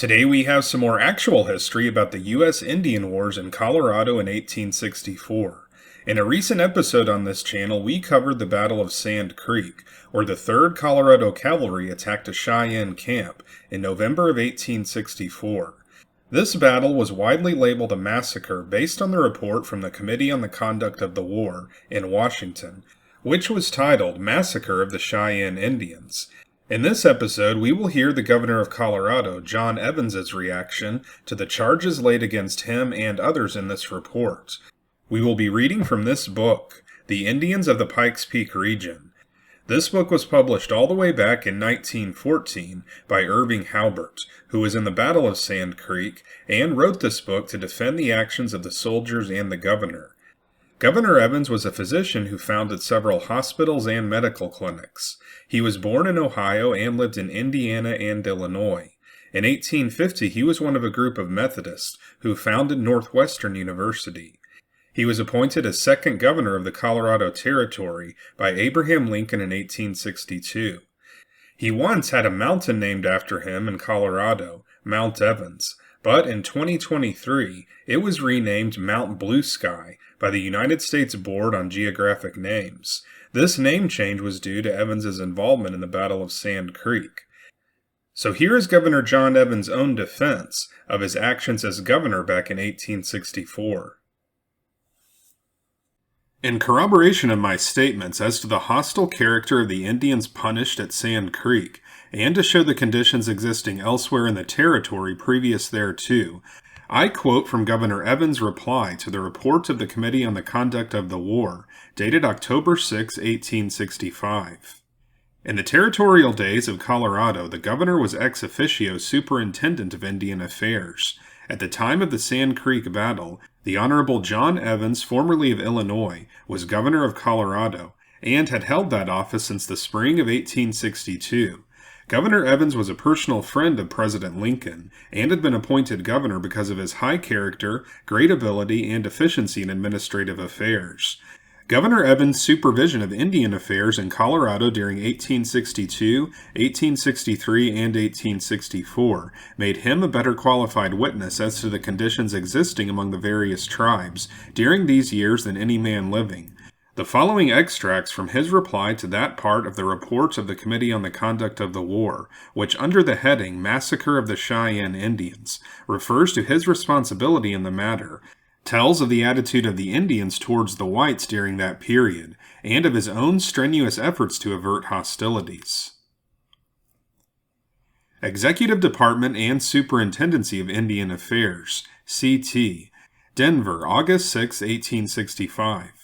Today we have some more actual history about the U.S. Indian Wars in Colorado in 1864. In a recent episode on this channel, we covered the Battle of Sand Creek, where the Third Colorado Cavalry attacked a Cheyenne camp in November of 1864. This battle was widely labeled a massacre based on the report from the Committee on the Conduct of the War in Washington, which was titled Massacre of the Cheyenne Indians. In this episode, we will hear the governor of Colorado, John Evans's reaction to the charges laid against him and others in this report. We will be reading from this book, The Indians of the Pike's Peak region. This book was published all the way back in 1914 by Irving Howbert, who was in the Battle of Sand Creek, and wrote this book to defend the actions of the soldiers and the governor. Governor Evans was a physician who founded several hospitals and medical clinics. He was born in Ohio and lived in Indiana and Illinois. In 1850, he was one of a group of Methodists who founded Northwestern University. He was appointed as second governor of the Colorado Territory by Abraham Lincoln in 1862. He once had a mountain named after him in Colorado, Mount Evans, but in 2023, it was renamed Mount Blue Sky by the United States Board on Geographic Names. This name change was due to Evans's involvement in the Battle of Sand Creek. So here is Governor John Evans' own defense of his actions as governor back in 1864. In corroboration of my statements as to the hostile character of the Indians punished at Sand Creek, and to show the conditions existing elsewhere in the territory previous thereto, I quote from Governor Evans' reply to the report of the Committee on the Conduct of the War, dated October 6, 1865. In the territorial days of Colorado, the governor was ex officio superintendent of Indian affairs. At the time of the Sand Creek battle, the Honorable John Evans, formerly of Illinois, was governor of Colorado, and had held that office since the spring of 1862. Governor Evans was a personal friend of President Lincoln, and had been appointed governor because of his high character, great ability, and efficiency in administrative affairs. Governor Evans' supervision of Indian affairs in Colorado during 1862, 1863, and 1864 made him a better qualified witness as to the conditions existing among the various tribes during these years than any man living. The following extracts from his reply to that part of the report of the Committee on the Conduct of the War, which under the heading Massacre of the Cheyenne Indians refers to his responsibility in the matter, tells of the attitude of the Indians towards the whites during that period, and of his own strenuous efforts to avert hostilities. Executive Department and Superintendency of Indian Affairs, CT, Denver, August 6, 1865.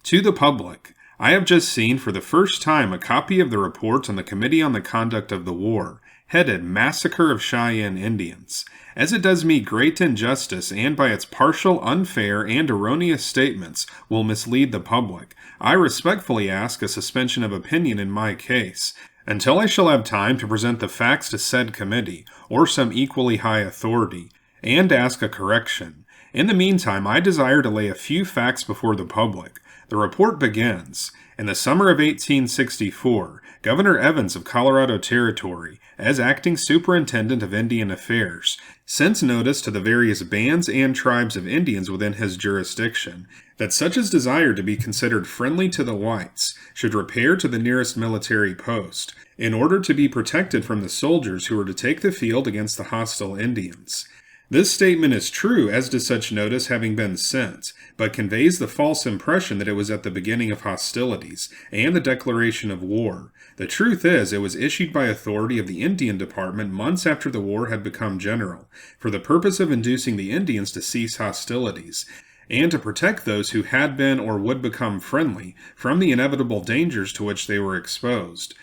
To the public, I have just seen for the first time a copy of the report on the Committee on the Conduct of the War, headed Massacre of Cheyenne Indians. As it does me great injustice and by its partial, unfair, and erroneous statements will mislead the public, I respectfully ask a suspension of opinion in my case, until I shall have time to present the facts to said committee, or some equally high authority, and ask a correction. In the meantime, I desire to lay a few facts before the public. The report begins. In the summer of 1864, Governor Evans of Colorado Territory, as acting superintendent of Indian affairs, sent notice to the various bands and tribes of Indians within his jurisdiction that such as desired to be considered friendly to the whites should repair to the nearest military post, in order to be protected from the soldiers who were to take the field against the hostile Indians. This statement is true as to such notice having been sent, but conveys the false impression that it was at the beginning of hostilities and the declaration of war. The truth is, it was issued by authority of the Indian Department months after the war had become general, for the purpose of inducing the Indians to cease hostilities, and to protect those who had been or would become friendly from the inevitable dangers to which they were exposed.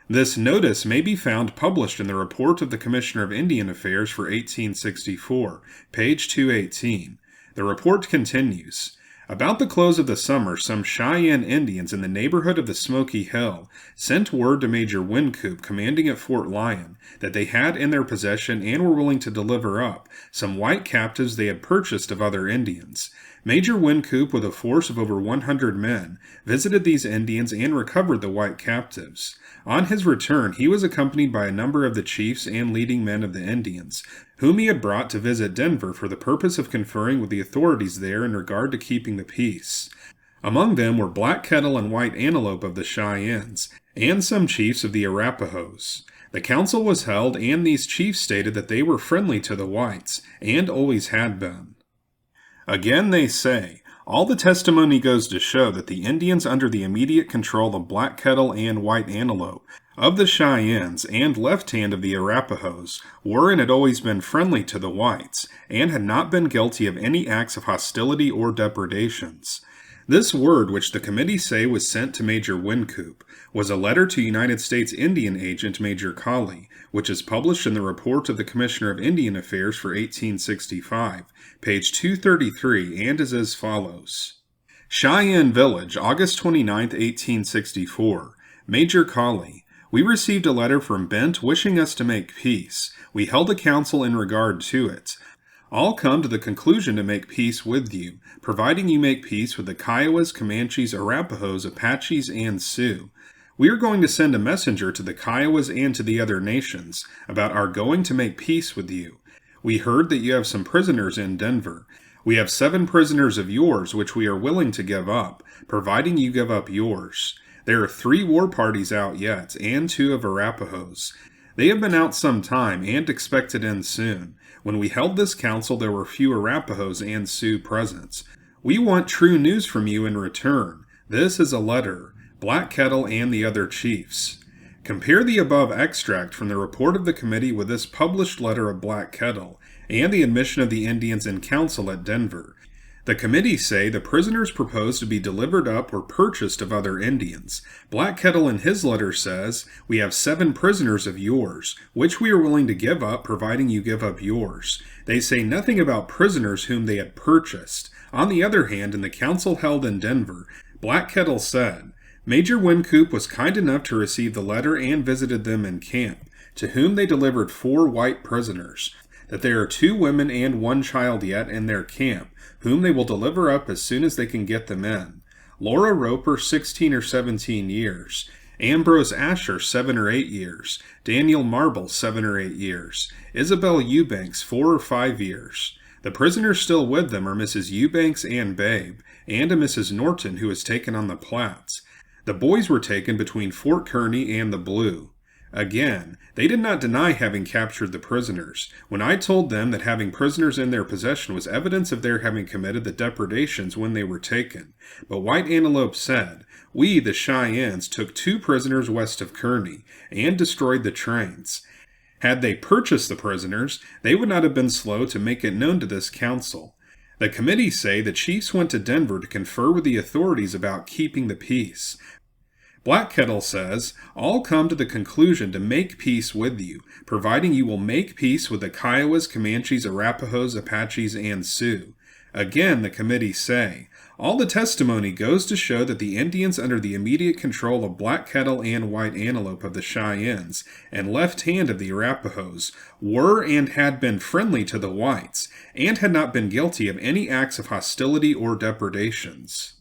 This notice may be found published in the report of the Commissioner of Indian Affairs for 1864, page 218. The report continues, About the close of the summer, some Cheyenne Indians in the neighborhood of the Smoky Hill sent word to Major Wynkoop, commanding at Fort Lyon, that they had in their possession and were willing to deliver up some white captives they had purchased of other Indians. Major Wynkoop, with a force of over 100 men, visited these Indians and recovered the white captives. On his return, he was accompanied by a number of the chiefs and leading men of the Indians, whom he had brought to visit Denver for the purpose of conferring with the authorities there in regard to keeping the peace. Among them were Black Kettle and White Antelope of the Cheyennes, and some chiefs of the Arapahoes. The council was held, and these chiefs stated that they were friendly to the whites, and always had been. Again they say, all the testimony goes to show that the Indians under the immediate control of Black Kettle and White Antelope of the Cheyennes and left hand of the Arapahoes were and had always been friendly to the whites, and had not been guilty of any acts of hostility or depredations. This word, which the committee say was sent to Major Wynkoop, was a letter to United States Indian Agent Major Colley, which is published in the Report of the Commissioner of Indian Affairs for 1865, page 233, and is as follows. Cheyenne Village, August 29, 1864. Major Colley, we received a letter from Bent wishing us to make peace. We held a council in regard to it. All come to the conclusion to make peace with you, providing you make peace with the Kiowas, Comanches, Arapahoes, Apaches, and Sioux. We are going to send a messenger to the Kiowas and to the other nations about our going to make peace with you. We heard that you have some prisoners in Denver. We have 7 prisoners of yours which we are willing to give up, providing you give up yours. There are 3 war parties out yet, and 2 of Arapahoes. They have been out some time, and expect to end soon. When we held this council, there were few Arapahoes and Sioux present. We want true news from you in return. This is a letter. Black Kettle and the other chiefs. Compare the above extract from the report of the committee with this published letter of Black Kettle, and the admission of the Indians in council at Denver. The committee say the prisoners proposed to be delivered up were purchased of other Indians. Black Kettle in his letter says, we have 7 prisoners of yours, which we are willing to give up, providing you give up yours. They say nothing about prisoners whom they had purchased. On the other hand, in the council held in Denver, Black Kettle said, Major Wynkoop was kind enough to receive the letter and visited them in camp, to whom they delivered 4 white prisoners, that there are 2 women and 1 child yet in their camp, whom they will deliver up as soon as they can get them in. Laura Roper, 16 or 17 years. Ambrose Asher, 7 or 8 years. Daniel Marble, 7 or 8 years. Isabel Eubanks, 4 or 5 years. The prisoners still with them are Mrs. Eubanks and Babe, and a Mrs. Norton who was taken on the Platte. The boys were taken between Fort Kearny and the Blue. Again, they did not deny having captured the prisoners, when I told them that having prisoners in their possession was evidence of their having committed the depredations when they were taken. But White Antelope said, we, the Cheyennes, took 2 prisoners west of Kearny, and destroyed the trains. Had they purchased the prisoners, they would not have been slow to make it known to this council. The committee say the chiefs went to Denver to confer with the authorities about keeping the peace. Black Kettle says, all come to the conclusion to make peace with you, providing you will make peace with the Kiowas, Comanches, Arapahoes, Apaches, and Sioux. Again, the committee say, all the testimony goes to show that the Indians under the immediate control of Black Kettle and White Antelope of the Cheyennes, and left hand of the Arapahoes, were and had been friendly to the whites, and had not been guilty of any acts of hostility or depredations.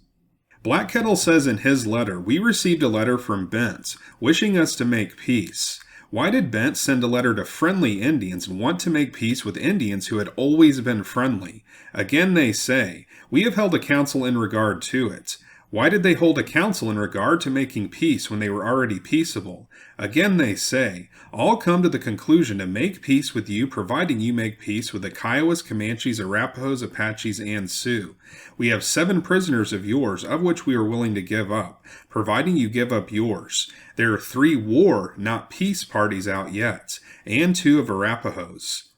Black Kettle says in his letter, we received a letter from Bent, wishing us to make peace. Why did Bent send a letter to friendly Indians and want to make peace with Indians who had always been friendly? Again they say, we have held a council in regard to it. Why did they hold a council in regard to making peace when they were already peaceable? Again they say, all come to the conclusion to make peace with you, providing you make peace with the Kiowas, Comanches, Arapahoes, Apaches, and Sioux. We have 7 prisoners of yours, of which we are willing to give up, providing you give up yours. There are 3 war, not peace parties out yet, and 2 of Arapahoes.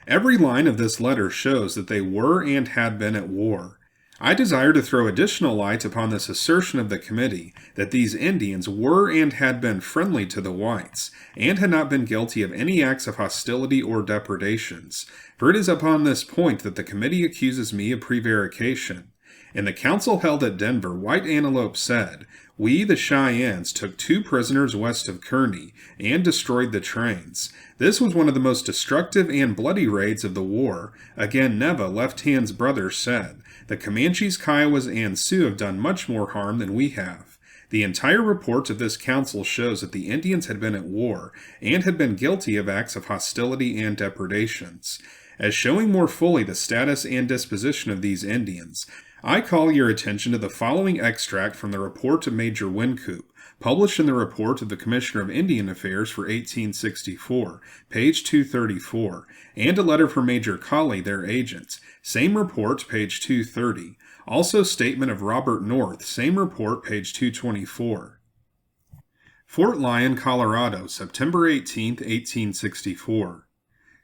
Every line of this letter shows that they were and had been at war. I desire to throw additional light upon this assertion of the committee that these Indians were and had been friendly to the whites, and had not been guilty of any acts of hostility or depredations, for it is upon this point that the committee accuses me of prevarication. In the council held at Denver, White Antelope said, "We, the Cheyennes, took 2 prisoners west of Kearney and destroyed the trains. This was one of the most destructive and bloody raids of the war." Again, Neva, Left Hand's brother, said, "The Comanches, Kiowas, and Sioux have done much more harm than we have." The entire report of this council shows that the Indians had been at war and had been guilty of acts of hostility and depredations. As showing more fully the status and disposition of these Indians, I call your attention to the following extract from the report of Major Wynkoop, published in the report of the Commissioner of Indian Affairs for 1864, page 234, and a letter from Major Colley, their agent, same report, page 230. Also statement of Robert North, same report, page 224. Fort Lyon, Colorado, September 18, 1864.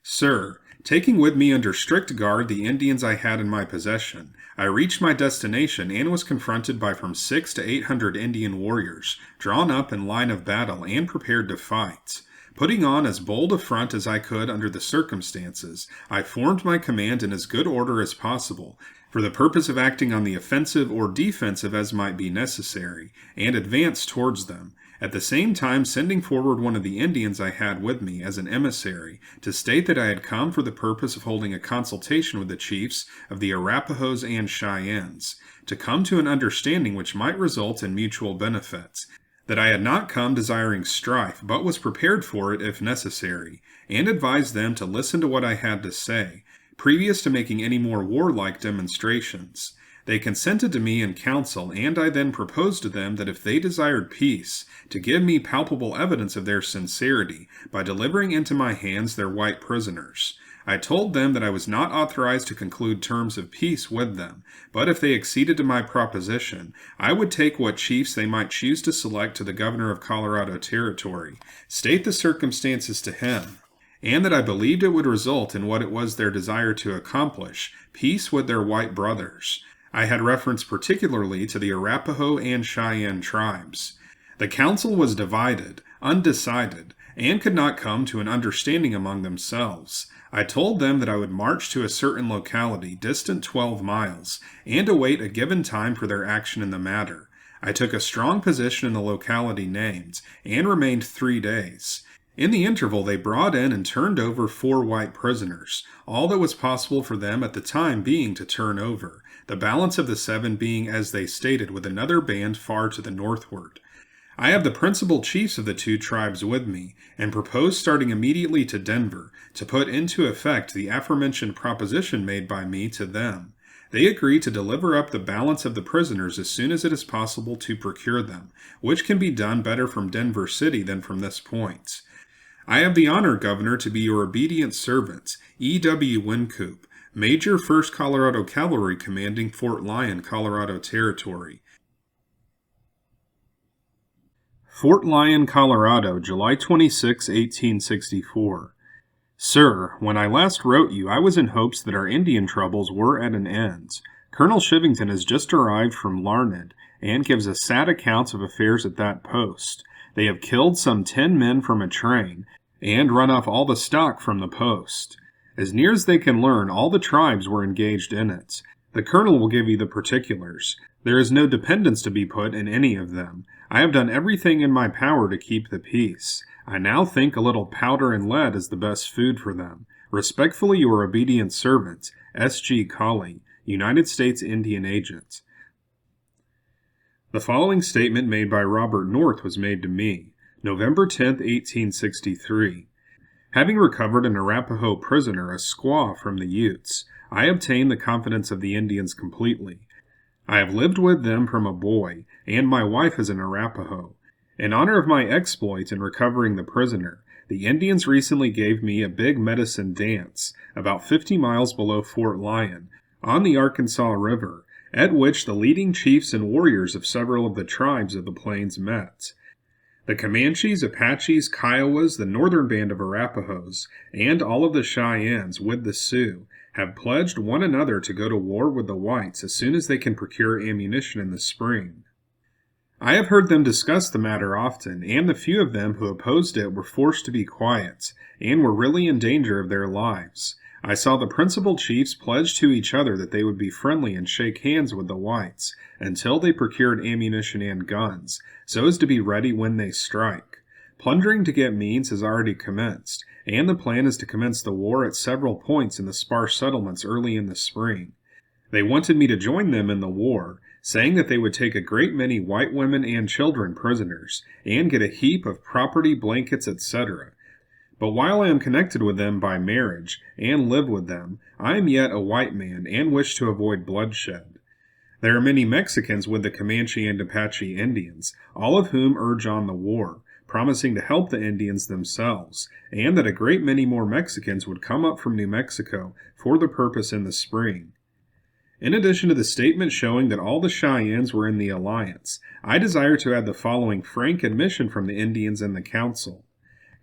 Sir, taking with me under strict guard the Indians I had in my possession, I reached my destination and was confronted by from 600 to 800 Indian warriors, drawn up in line of battle and prepared to fight. Putting on as bold a front as I could under the circumstances, I formed my command in as good order as possible, for the purpose of acting on the offensive or defensive as might be necessary, and advanced towards them, at the same time sending forward one of the Indians I had with me as an emissary to state that I had come for the purpose of holding a consultation with the chiefs of the Arapahoes and Cheyennes, to come to an understanding which might result in mutual benefits, that I had not come desiring strife, but was prepared for it if necessary, and advised them to listen to what I had to say, previous to making any more warlike demonstrations. They consented to me in council, and I then proposed to them that if they desired peace, to give me palpable evidence of their sincerity by delivering into my hands their white prisoners. I told them that I was not authorized to conclude terms of peace with them, but if they acceded to my proposition, I would take what chiefs they might choose to select to the governor of Colorado Territory, state the circumstances to him, and that I believed it would result in what it was their desire to accomplish, peace with their white brothers. I had reference particularly to the Arapaho and Cheyenne tribes. The council was divided, undecided, and could not come to an understanding among themselves. I told them that I would march to a certain locality distant 12 miles, and await a given time for their action in the matter. I took a strong position in the locality named, and remained 3 days. In the interval they brought in and turned over 4 white prisoners, all that was possible for them at the time being to turn over, the balance of the 7 being, as they stated, with another band far to the northward. I have the principal chiefs of the 2 tribes with me, and propose starting immediately to Denver, to put into effect the aforementioned proposition made by me to them. They agree to deliver up the balance of the prisoners as soon as it is possible to procure them, which can be done better from Denver City than from this point. I have the honor, Governor, to be your obedient servant, E. W. Wynkoop, Major 1st Colorado Cavalry, commanding Fort Lyon, Colorado Territory. Fort Lyon, Colorado, July 26, 1864. Sir, when I last wrote you, I was in hopes that our Indian troubles were at an end. Colonel Shivington has just arrived from Larned, and gives a sad account of affairs at that post. They have killed some 10 men from a train, and run off all the stock from the post. As near as they can learn, all the tribes were engaged in it. The colonel will give you the particulars. There is no dependence to be put in any of them. I have done everything in my power to keep the peace. I now think a little powder and lead is the best food for them. Respectfully, your obedient servant, S. G. Colley, United States Indian Agent. The following statement made by Robert North was made to me, November 10, 1863. Having recovered an Arapaho prisoner, a squaw, from the Utes, I obtained the confidence of the Indians completely. I have lived with them from a boy, and my wife is an Arapaho. In honor of my exploit in recovering the prisoner, the Indians recently gave me a big medicine dance, about 50 miles below Fort Lyon, on the Arkansas River, at which the leading chiefs and warriors of several of the tribes of the plains met. The Comanches, Apaches, Kiowas, the northern band of Arapahoes, and all of the Cheyennes with the Sioux, have pledged one another to go to war with the whites as soon as they can procure ammunition in the spring. I have heard them discuss the matter often, and the few of them who opposed it were forced to be quiet, and were really in danger of their lives. I saw the principal chiefs pledge to each other that they would be friendly and shake hands with the whites until they procured ammunition and guns, so as to be ready when they strike. Plundering to get means has already commenced, and the plan is to commence the war at several points in the sparse settlements early in the spring. They wanted me to join them in the war, saying that they would take a great many white women and children prisoners, and get a heap of property, blankets, etc. But while I am connected with them by marriage, and live with them, I am yet a white man, and wish to avoid bloodshed. There are many Mexicans with the Comanche and Apache Indians, all of whom urge on the war, promising to help the Indians themselves, and that a great many more Mexicans would come up from New Mexico for the purpose in the spring. In addition to the statement showing that all the Cheyennes were in the alliance, I desire to add the following frank admission from the Indians and the council.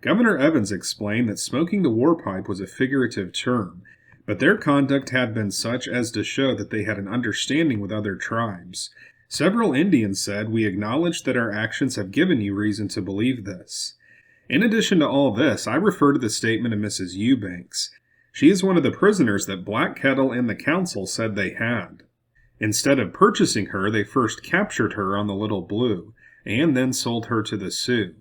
Governor Evans explained that smoking the war pipe was a figurative term, but their conduct had been such as to show that they had an understanding with other tribes. Several Indians said, "We acknowledge that our actions have given you reason to believe this." In addition to all this, I refer to the statement of Mrs. Eubanks. She is one of the prisoners that Black Kettle and the council said they had. Instead of purchasing her, they first captured her on the Little Blue, and then sold her to the Sioux.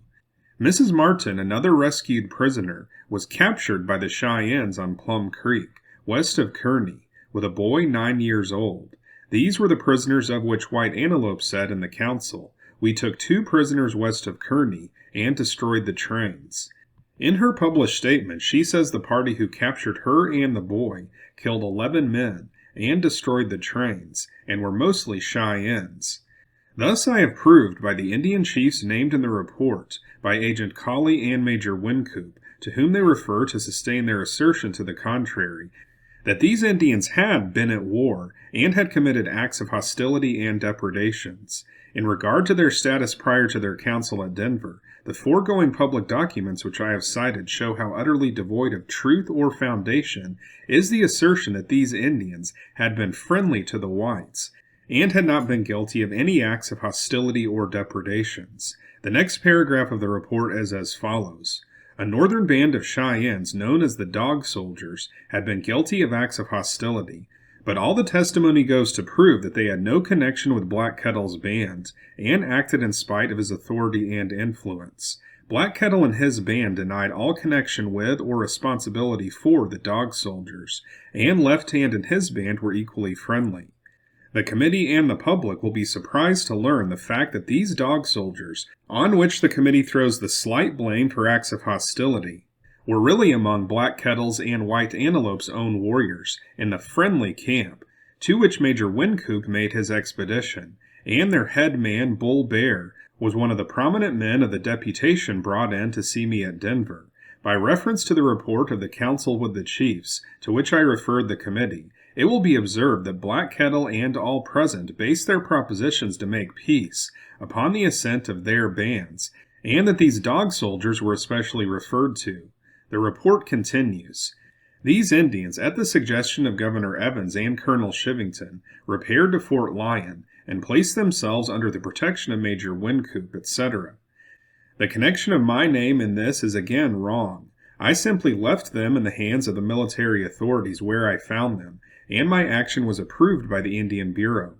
Mrs. Martin, another rescued prisoner, was captured by the Cheyennes on Plum Creek, west of Kearney, with a boy 9 years old. These were the prisoners of which White Antelope said in the council, "We took 2 prisoners west of Kearney and destroyed the trains." In her published statement, she says the party who captured her and the boy killed 11 men and destroyed the trains, and were mostly Cheyennes. Thus I have proved by the Indian chiefs named in the report, by Agent Colley and Major Wynkoop, to whom they refer to sustain their assertion to the contrary, that these Indians had been at war and had committed acts of hostility and depredations. In regard to their status prior to their council at Denver, the foregoing public documents which I have cited show how utterly devoid of truth or foundation is the assertion that these Indians had been friendly to the whites, and had not been guilty of any acts of hostility or depredations. The next paragraph of the report is as follows. A northern band of Cheyennes, known as the Dog Soldiers, had been guilty of acts of hostility, but all the testimony goes to prove that they had no connection with Black Kettle's band, and acted in spite of his authority and influence. Black Kettle and his band denied all connection with or responsibility for the Dog Soldiers, and Left Hand and his band were equally friendly. The committee and the public will be surprised to learn the fact that these Dog Soldiers, on which the committee throws the slight blame for acts of hostility, were really among Black Kettle's and White Antelope's own warriors in the friendly camp, to which Major Wynkoop made his expedition, and their head man, Bull Bear, was one of the prominent men of the deputation brought in to see me at Denver. By reference to the report of the council with the chiefs, to which I referred the committee, it will be observed that Black Kettle and all present based their propositions to make peace upon the assent of their bands, and that these Dog Soldiers were especially referred to. The report continues. These Indians, at the suggestion of Governor Evans and Colonel Shivington, repaired to Fort Lyon and placed themselves under the protection of Major Wynkoop, etc. The connection of my name in this is again wrong. I simply left them in the hands of the military authorities where I found them, and my action was approved by the Indian Bureau.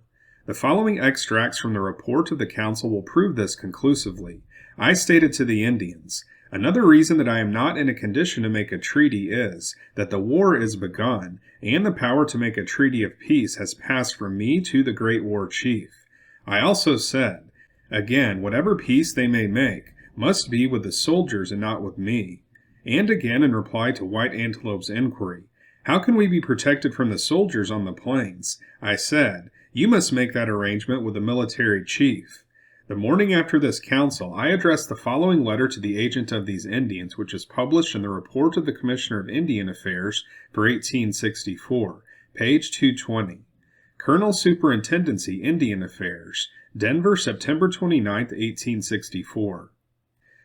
The following extracts from the report of the council will prove this conclusively. I stated to the Indians, "Another reason that I am not in a condition to make a treaty is that the war is begun, and the power to make a treaty of peace has passed from me to the Great War Chief." I also said, "Again, whatever peace they may make must be with the soldiers and not with me." And again, in reply to White Antelope's inquiry, "How can we be protected from the soldiers on the plains?" I said, "You must make that arrangement with the military chief." The morning after this council, I addressed the following letter to the agent of these Indians, which is published in the Report of the Commissioner of Indian Affairs for 1864, page 220. Colonel Superintendency, Indian Affairs, Denver, September 29, 1864.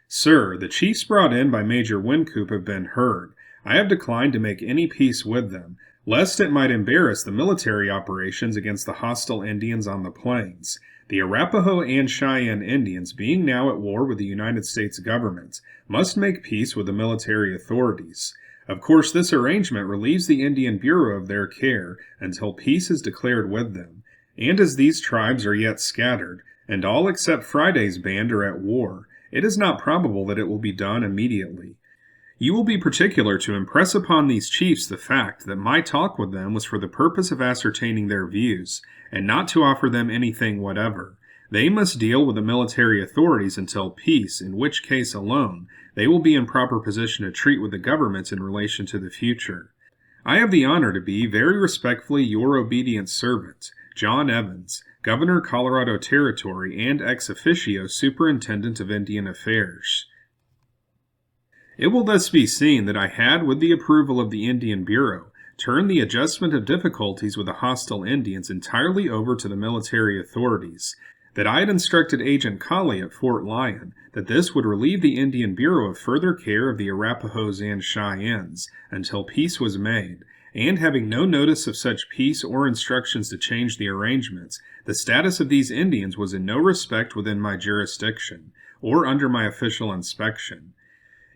Sir, the chiefs brought in by Major Wynkoop have been heard. I have declined to make any peace with them, lest it might embarrass the military operations against the hostile Indians on the plains. The Arapaho and Cheyenne Indians, being now at war with the United States government, must make peace with the military authorities. Of course, this arrangement relieves the Indian Bureau of their care until peace is declared with them, and as these tribes are yet scattered, and all except Friday's band are at war, it is not probable that it will be done immediately. You will be particular to impress upon these chiefs the fact that my talk with them was for the purpose of ascertaining their views, and not to offer them anything whatever. They must deal with the military authorities until peace, in which case alone they will be in proper position to treat with the governments in relation to the future. I have the honor to be, very respectfully, your obedient servant, John Evans, Governor, Colorado Territory, and ex officio Superintendent of Indian Affairs. It will thus be seen that I had, with the approval of the Indian Bureau, turned the adjustment of difficulties with the hostile Indians entirely over to the military authorities, that I had instructed Agent Colley at Fort Lyon that this would relieve the Indian Bureau of further care of the Arapahoes and Cheyennes until peace was made, and having no notice of such peace or instructions to change the arrangements, the status of these Indians was in no respect within my jurisdiction, or under my official inspection.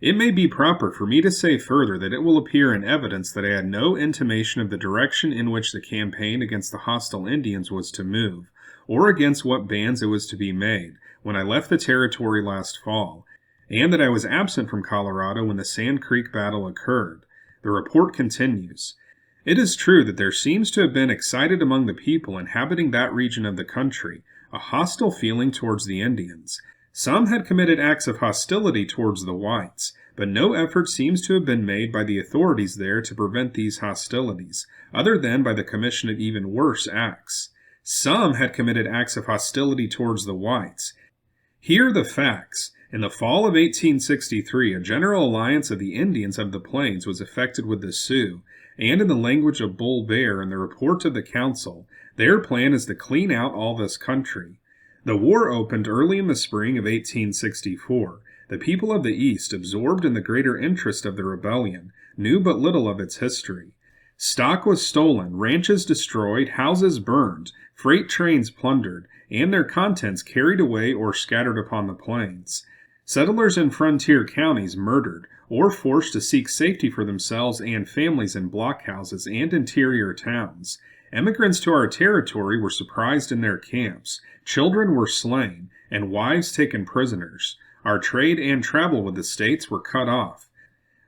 It may be proper for me to say further that it will appear in evidence that I had no intimation of the direction in which the campaign against the hostile Indians was to move, or against what bands it was to be made, when I left the territory last fall, and that I was absent from Colorado when the Sand Creek battle occurred. The report continues. It is true that there seems to have been excited among the people inhabiting that region of the country a hostile feeling towards the Indians. Some had committed acts of hostility towards the whites, but no effort seems to have been made by the authorities there to prevent these hostilities, other than by the commission of even worse acts. Some had committed acts of hostility towards the whites. Here are the facts. In the fall of 1863, a general alliance of the Indians of the Plains was effected with the Sioux, and in the language of Bull Bear in the report of the council, their plan is to clean out all this country. The war opened early in the spring of 1864. The people of the East, absorbed in the greater interest of the rebellion, knew but little of its history. Stock was stolen, ranches destroyed, houses burned, freight trains plundered, and their contents carried away or scattered upon the plains. Settlers in frontier counties murdered, or forced to seek safety for themselves and families in blockhouses and interior towns. Emigrants to our territory were surprised in their camps, children were slain, and wives taken prisoners. Our trade and travel with the states were cut off.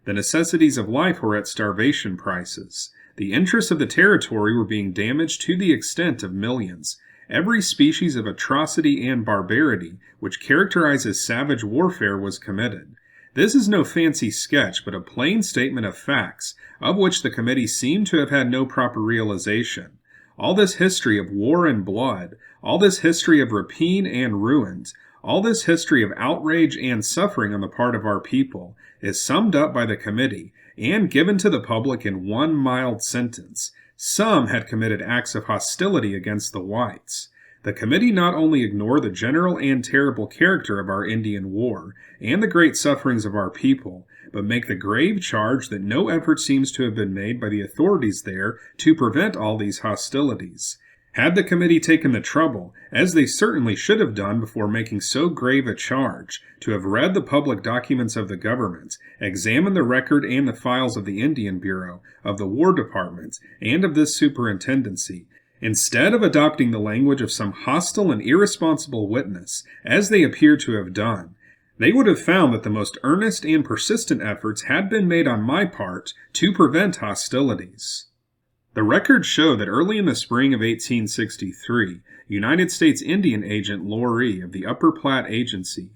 The necessities of life were at starvation prices. The interests of the territory were being damaged to the extent of millions. Every species of atrocity and barbarity which characterizes savage warfare was committed. This is no fancy sketch, but a plain statement of facts, of which the committee seemed to have had no proper realization. All this history of war and blood, all this history of rapine and ruins, all this history of outrage and suffering on the part of our people, is summed up by the committee and given to the public in one mild sentence. Some had committed acts of hostility against the whites. The committee not only ignored the general and terrible character of our Indian War and the great sufferings of our people, but make the grave charge that no effort seems to have been made by the authorities there to prevent all these hostilities. Had the committee taken the trouble, as they certainly should have done before making so grave a charge, to have read the public documents of the government, examined the record and the files of the Indian Bureau, of the War Department, and of this superintendency, instead of adopting the language of some hostile and irresponsible witness, as they appear to have done, they would have found that the most earnest and persistent efforts had been made on my part to prevent hostilities. The records show that early in the spring of 1863, United States Indian Agent Laurie of the Upper Platte Agency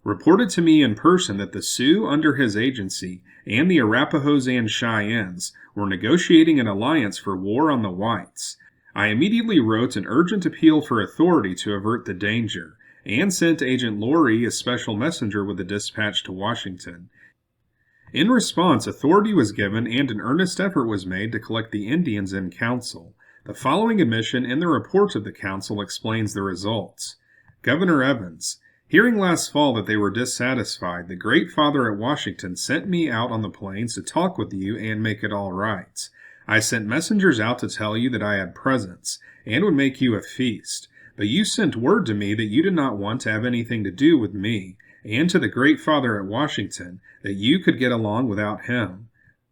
reported to me in person that the Sioux under his agency and the Arapahoes and Cheyennes were negotiating an alliance for war on the whites. I immediately wrote an urgent appeal for authority to avert the danger, and sent Agent Laurie a special messenger with a dispatch to Washington. In response, authority was given and an earnest effort was made to collect the Indians in council. The following admission in the report of the council explains the results. Governor Evans, hearing last fall that they were dissatisfied, the Great Father at Washington sent me out on the plains to talk with you and make it all right. I sent messengers out to tell you that I had presents, and would make you a feast. But you sent word to me that you did not want to have anything to do with me, and to the Great Father at Washington that you could get along without him.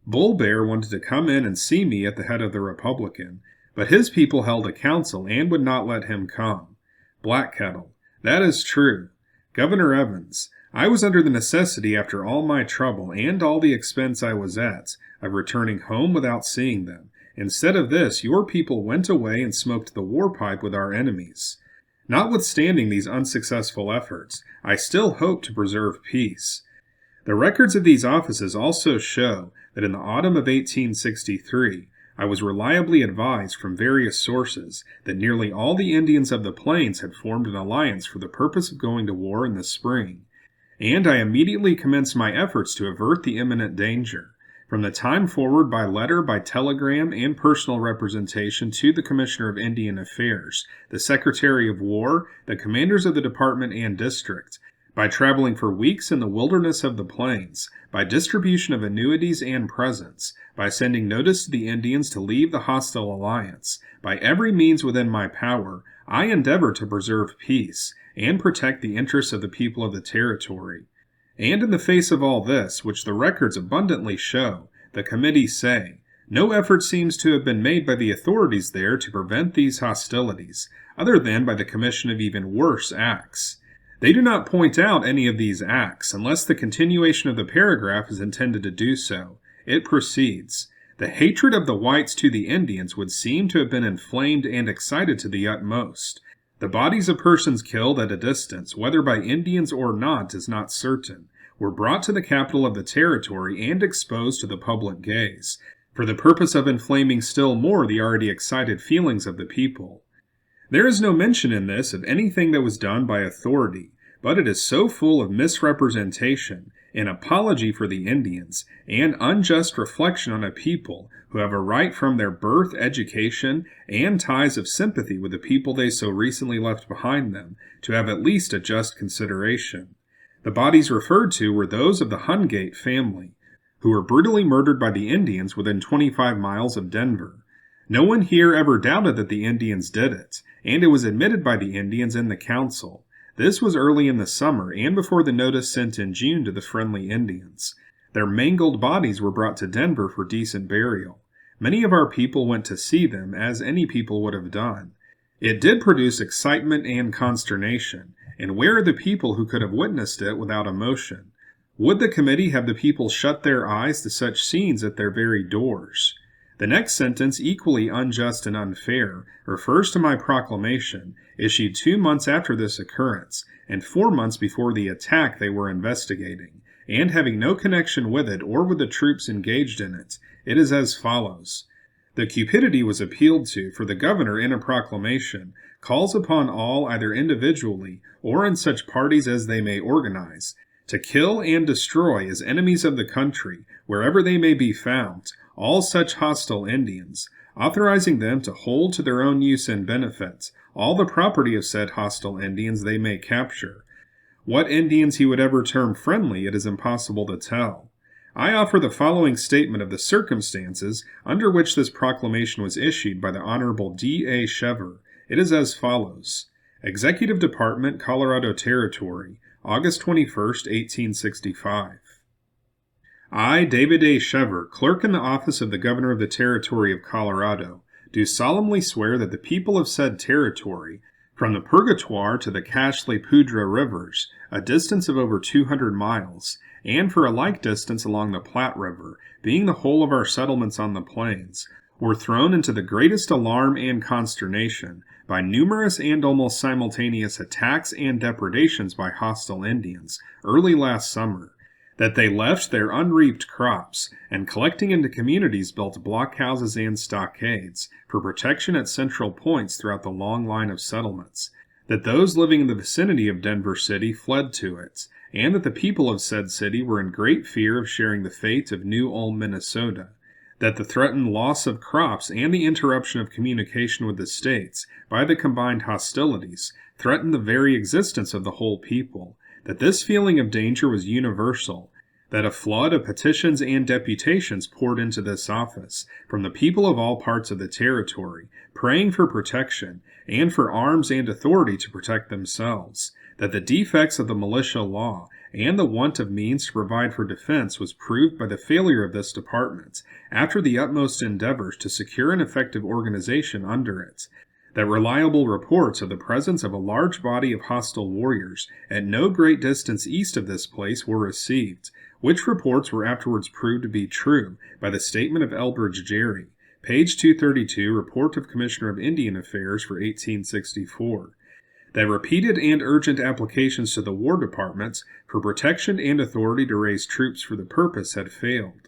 Bull Bear wanted to come in and see me at the head of the Republican, but his people held a council and would not let him come. Black Kettle: That is true. Governor Evans: I was under the necessity, after all my trouble and all the expense I was at, of returning home without seeing them. Instead of this, your people went away and smoked the war pipe with our enemies. Notwithstanding these unsuccessful efforts, I still hope to preserve peace. The records of these offices also show that in the autumn of 1863, I was reliably advised from various sources that nearly all the Indians of the plains had formed an alliance for the purpose of going to war in the spring, and I immediately commenced my efforts to avert the imminent danger. From the time forward, by letter, by telegram, and personal representation to the Commissioner of Indian Affairs, the Secretary of War, the commanders of the department and district, by traveling for weeks in the wilderness of the plains, by distribution of annuities and presents, by sending notice to the Indians to leave the hostile alliance, by every means within my power, I endeavor to preserve peace and protect the interests of the people of the territory. And in the face of all this, which the records abundantly show, the committee say, no effort seems to have been made by the authorities there to prevent these hostilities, other than by the commission of even worse acts. They do not point out any of these acts, unless the continuation of the paragraph is intended to do so. It proceeds: the hatred of the whites to the Indians would seem to have been inflamed and excited to the utmost. The bodies of persons killed at a distance, whether by Indians or not is not certain, were brought to the capital of the territory and exposed to the public gaze, for the purpose of inflaming still more the already excited feelings of the people. There is no mention in this of anything that was done by authority, but it is so full of misrepresentation, an apology for the Indians, and unjust reflection on a people who have a right from their birth, education, and ties of sympathy with the people they so recently left behind them, to have at least a just consideration. The bodies referred to were those of the Hungate family, who were brutally murdered by the Indians within 25 miles of Denver. No one here ever doubted that the Indians did it, and it was admitted by the Indians in the council. This was early in the summer and before the notice sent in June to the friendly Indians. Their mangled bodies were brought to Denver for decent burial. Many of our people went to see them, as any people would have done. It did produce excitement and consternation, and where are the people who could have witnessed it without emotion? Would the committee have the people shut their eyes to such scenes at their very doors? The next sentence, equally unjust and unfair, refers to my proclamation, issued 2 months after this occurrence, and 4 months before the attack they were investigating, and having no connection with it or with the troops engaged in it. It is as follows: the cupidity was appealed to, for the governor in a proclamation calls upon all, either individually or in such parties as they may organize, to kill and destroy as enemies of the country, wherever they may be found, all such hostile Indians, authorizing them to hold to their own use and benefit all the property of said hostile Indians they may capture. What Indians he would ever term friendly, it is impossible to tell. I offer the following statement of the circumstances under which this proclamation was issued by the Honorable D.A. Chever. It is as follows: Executive Department, Colorado Territory, August 21st, 1865. I, David A. Chever, clerk in the office of the Governor of the Territory of Colorado, do solemnly swear that the people of said territory, from the Purgatoire to the Cashley Poudre rivers, a distance of over 200 miles, and for a like distance along the Platte River, being the whole of our settlements on the plains, were thrown into the greatest alarm and consternation by numerous and almost simultaneous attacks and depredations by hostile Indians early last summer, that they left their unreaped crops, and collecting into communities built blockhouses and stockades for protection at central points throughout the long line of settlements, that those living in the vicinity of Denver City fled to it, and that the people of said city were in great fear of sharing the fate of New Ulm, Minnesota, that the threatened loss of crops and the interruption of communication with the states by the combined hostilities threatened the very existence of the whole people, that this feeling of danger was universal, that a flood of petitions and deputations poured into this office from the people of all parts of the territory, praying for protection and for arms and authority to protect themselves, that the defects of the militia law, and the want of means to provide for defense was proved by the failure of this department, after the utmost endeavors to secure an effective organization under it. That reliable reports of the presence of a large body of hostile warriors at no great distance east of this place were received, which reports were afterwards proved to be true by the statement of Elbridge Gerry, page 232, Report of Commissioner of Indian Affairs for 1864. That repeated and urgent applications to the War Departments for protection and authority to raise troops for the purpose had failed.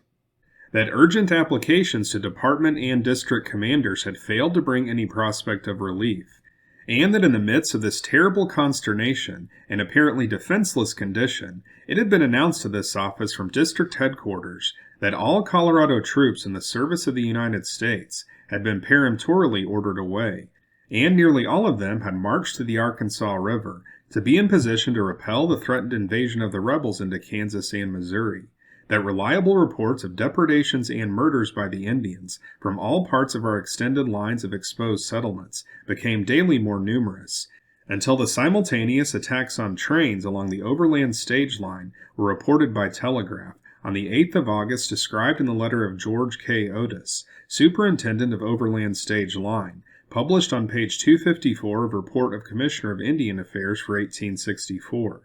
That urgent applications to department and district commanders had failed to bring any prospect of relief, and that in the midst of this terrible consternation and apparently defenseless condition, it had been announced to this office from district headquarters that all Colorado troops in the service of the United States had been peremptorily ordered away, and nearly all of them had marched to the Arkansas River to be in position to repel the threatened invasion of the rebels into Kansas and Missouri. That reliable reports of depredations and murders by the Indians from all parts of our extended lines of exposed settlements became daily more numerous, until the simultaneous attacks on trains along the overland stage line were reported by telegraph on the 8th of August, described in the letter of George K. Otis, Superintendent of Overland Stage Line, published on page 254 of Report of Commissioner of Indian Affairs for 1864.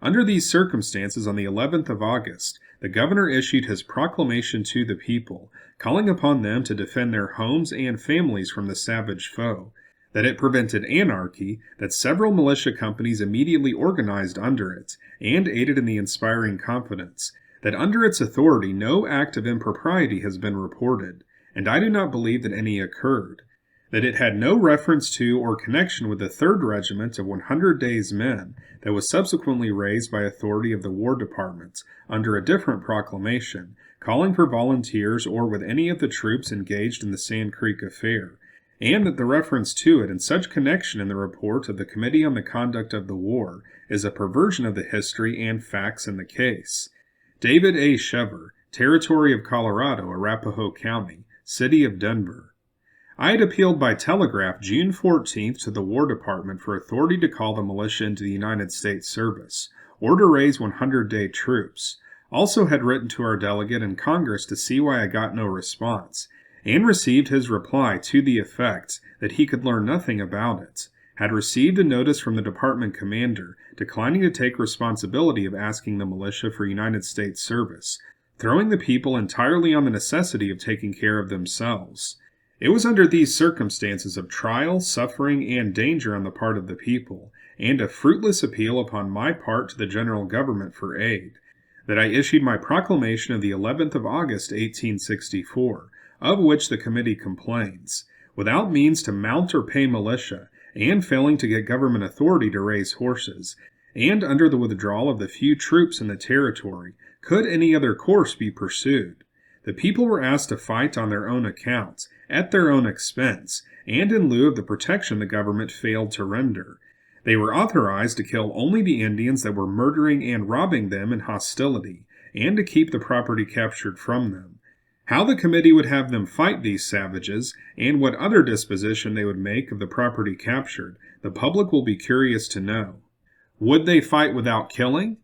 Under these circumstances, on the 11th of August, the governor issued his proclamation to the people, calling upon them to defend their homes and families from the savage foe. That it prevented anarchy, that several militia companies immediately organized under it, and aided in the inspiring confidence. That under its authority no act of impropriety has been reported, and I do not believe that any occurred. That it had no reference to or connection with the 3rd Regiment of 100 Days Men that was subsequently raised by authority of the War Department under a different proclamation, calling for volunteers or with any of the troops engaged in the Sand Creek affair, and that the reference to it in such connection in the report of the Committee on the Conduct of the War is a perversion of the history and facts in the case. David A. Shever, Territory of Colorado, Arapaho County, City of Denver. I had appealed by telegraph June 14th to the War Department for authority to call the militia into the United States service, or to raise 100-day troops. Also had written to our delegate in Congress to see why I got no response, and received his reply to the effect that he could learn nothing about it. Had received a notice from the department commander declining to take responsibility of asking the militia for United States service, throwing the people entirely on the necessity of taking care of themselves. It was under these circumstances of trial, suffering, and danger on the part of the people, and a fruitless appeal upon my part to the general government for aid, that I issued my proclamation of the 11th of August, 1864, of which the committee complains, without means to mount or pay militia, and failing to get government authority to raise horses, and under the withdrawal of the few troops in the territory, could any other course be pursued. The people were asked to fight on their own account, at their own expense, and in lieu of the protection the government failed to render. They were authorized to kill only the Indians that were murdering and robbing them in hostility, and to keep the property captured from them. How the committee would have them fight these savages, and what other disposition they would make of the property captured, the public will be curious to know. Would they fight without killing?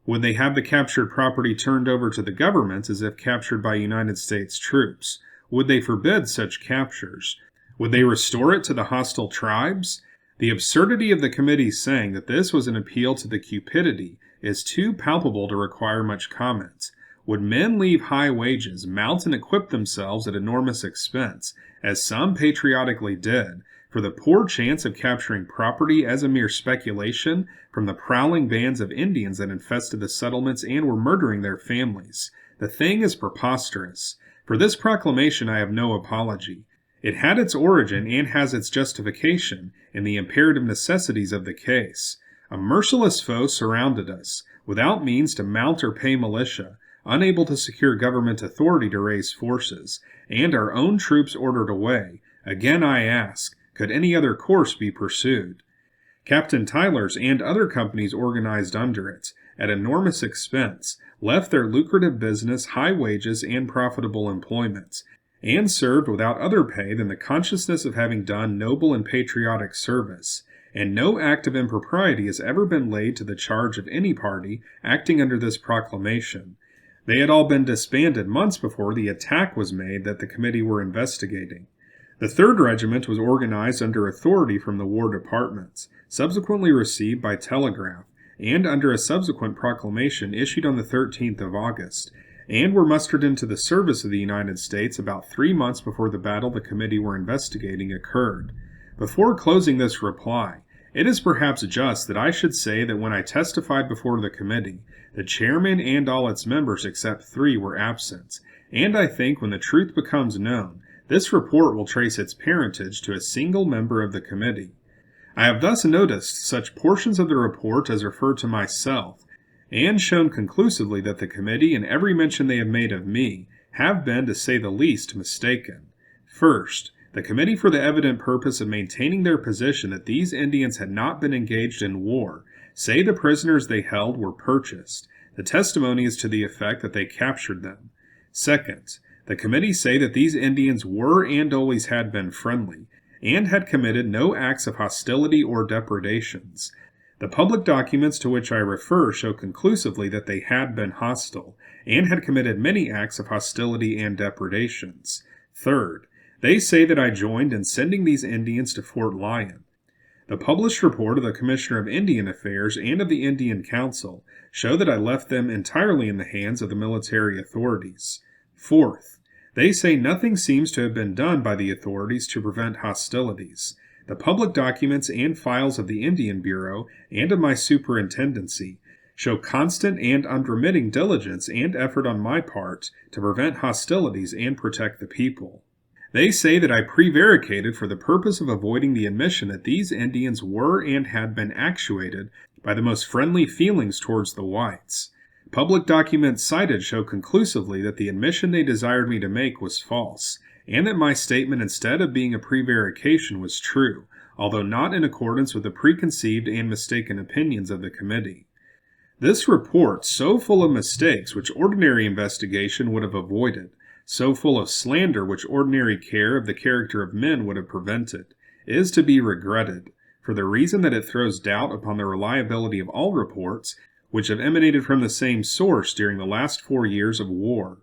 Would they have the captured property turned over to the government as if captured by United States troops? Would they forbid such captures? Would they restore it to the hostile tribes? The absurdity of the committee saying that this was an appeal to the cupidity is too palpable to require much comment. Would men leave high wages, mount and equip themselves at enormous expense, as some patriotically did, for the poor chance of capturing property as a mere speculation from the prowling bands of Indians that infested the settlements and were murdering their families? The thing is preposterous. For this proclamation I have no apology. It had its origin and has its justification in the imperative necessities of the case. A merciless foe surrounded us, without means to mount or pay militia, unable to secure government authority to raise forces, and our own troops ordered away. Again I ask, could any other course be pursued? Captain Tyler's and other companies organized under it, at enormous expense, left their lucrative business, high wages, and profitable employment, and served without other pay than the consciousness of having done noble and patriotic service, and no act of impropriety has ever been laid to the charge of any party acting under this proclamation. They had all been disbanded months before the attack was made that the committee were investigating. The 3rd Regiment was organized under authority from the War Departments, subsequently received by telegraph, and under a subsequent proclamation issued on the 13th of August, and were mustered into the service of the United States about 3 months before the battle the committee were investigating occurred. Before closing this reply, it is perhaps just that I should say that when I testified before the committee, the chairman and all its members except 3 were absent, and I think when the truth becomes known, this report will trace its parentage to a single member of the committee. I have thus noticed such portions of the report as refer to myself, and shown conclusively that the committee and every mention they have made of me have been, to say the least, mistaken. First, the committee, for the evident purpose of maintaining their position that these Indians had not been engaged in war, say the prisoners they held were purchased. The testimony is to the effect that they captured them. Second, the committee say that these Indians were and always had been friendly, and had committed no acts of hostility or depredations. The public documents to which I refer show conclusively that they had been hostile, and had committed many acts of hostility and depredations. Third, they say that I joined in sending these Indians to Fort Lyon. The published report of the Commissioner of Indian Affairs and of the Indian Council show that I left them entirely in the hands of the military authorities. Fourth, they say nothing seems to have been done by the authorities to prevent hostilities. The public documents and files of the Indian Bureau and of my superintendency show constant and unremitting diligence and effort on my part to prevent hostilities and protect the people. They say that I prevaricated for the purpose of avoiding the admission that these Indians were and had been actuated by the most friendly feelings towards the whites. Public documents cited show conclusively that the admission they desired me to make was false, and that my statement, instead of being a prevarication, was true, although not in accordance with the preconceived and mistaken opinions of the committee. This report, so full of mistakes which ordinary investigation would have avoided, so full of slander which ordinary care of the character of men would have prevented, is to be regretted, for the reason that it throws doubt upon the reliability of all reports which have emanated from the same source during the last 4 years of war.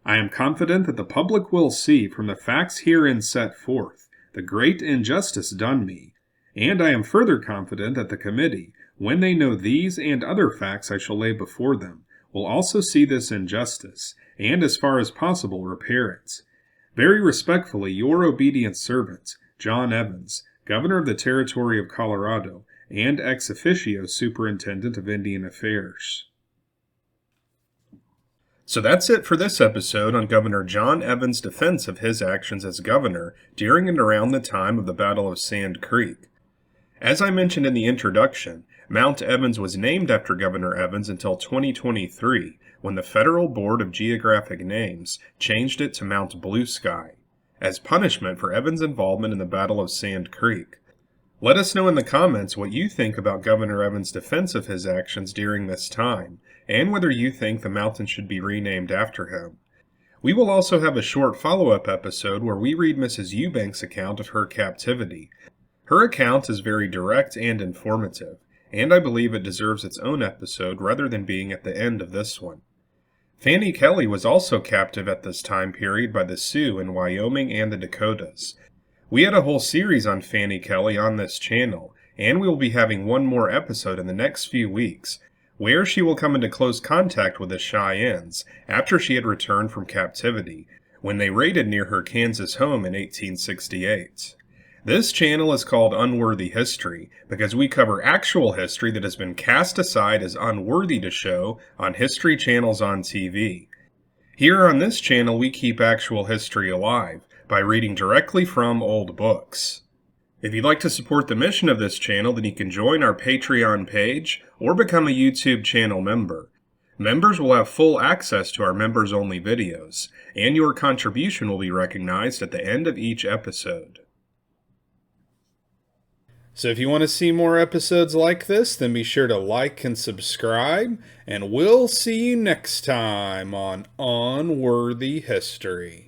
I am confident that the public will see from the facts herein set forth the great injustice done me, and I am further confident that the committee, when they know these and other facts I shall lay before them, will also see this injustice, and as far as possible repair it. Very respectfully, your obedient servant, John Evans, Governor of the Territory of Colorado, and ex officio Superintendent of Indian Affairs. So that's it for this episode on Governor John Evans' defense of his actions as governor during and around the time of the Battle of Sand Creek. As I mentioned in the introduction, Mount Evans was named after Governor Evans until 2023, when the Federal Board of Geographic Names changed it to Mount Blue Sky, as punishment for Evans' involvement in the Battle of Sand Creek. Let us know in the comments what you think about Governor Evans' defense of his actions during this time, and whether you think the mountain should be renamed after him. We will also have a short follow-up episode where we read Mrs. Eubank's account of her captivity. Her account is very direct and informative, and I believe it deserves its own episode rather than being at the end of this one. Fanny Kelly was also captive at this time period by the Sioux in Wyoming and the Dakotas. We had a whole series on Fanny Kelly on this channel, and we will be having one more episode in the next few weeks, where she will come into close contact with the Cheyennes after she had returned from captivity, when they raided near her Kansas home in 1868. This channel is called Unworthy History because we cover actual history that has been cast aside as unworthy to show on history channels on TV. Here on this channel we keep actual history alive by reading directly from old books. If you'd like to support the mission of this channel, then you can join our Patreon page or become a YouTube channel member. Members will have full access to our members-only videos, and your contribution will be recognized at the end of each episode. So if you want to see more episodes like this, then be sure to like and subscribe, and we'll see you next time on Unworthy History.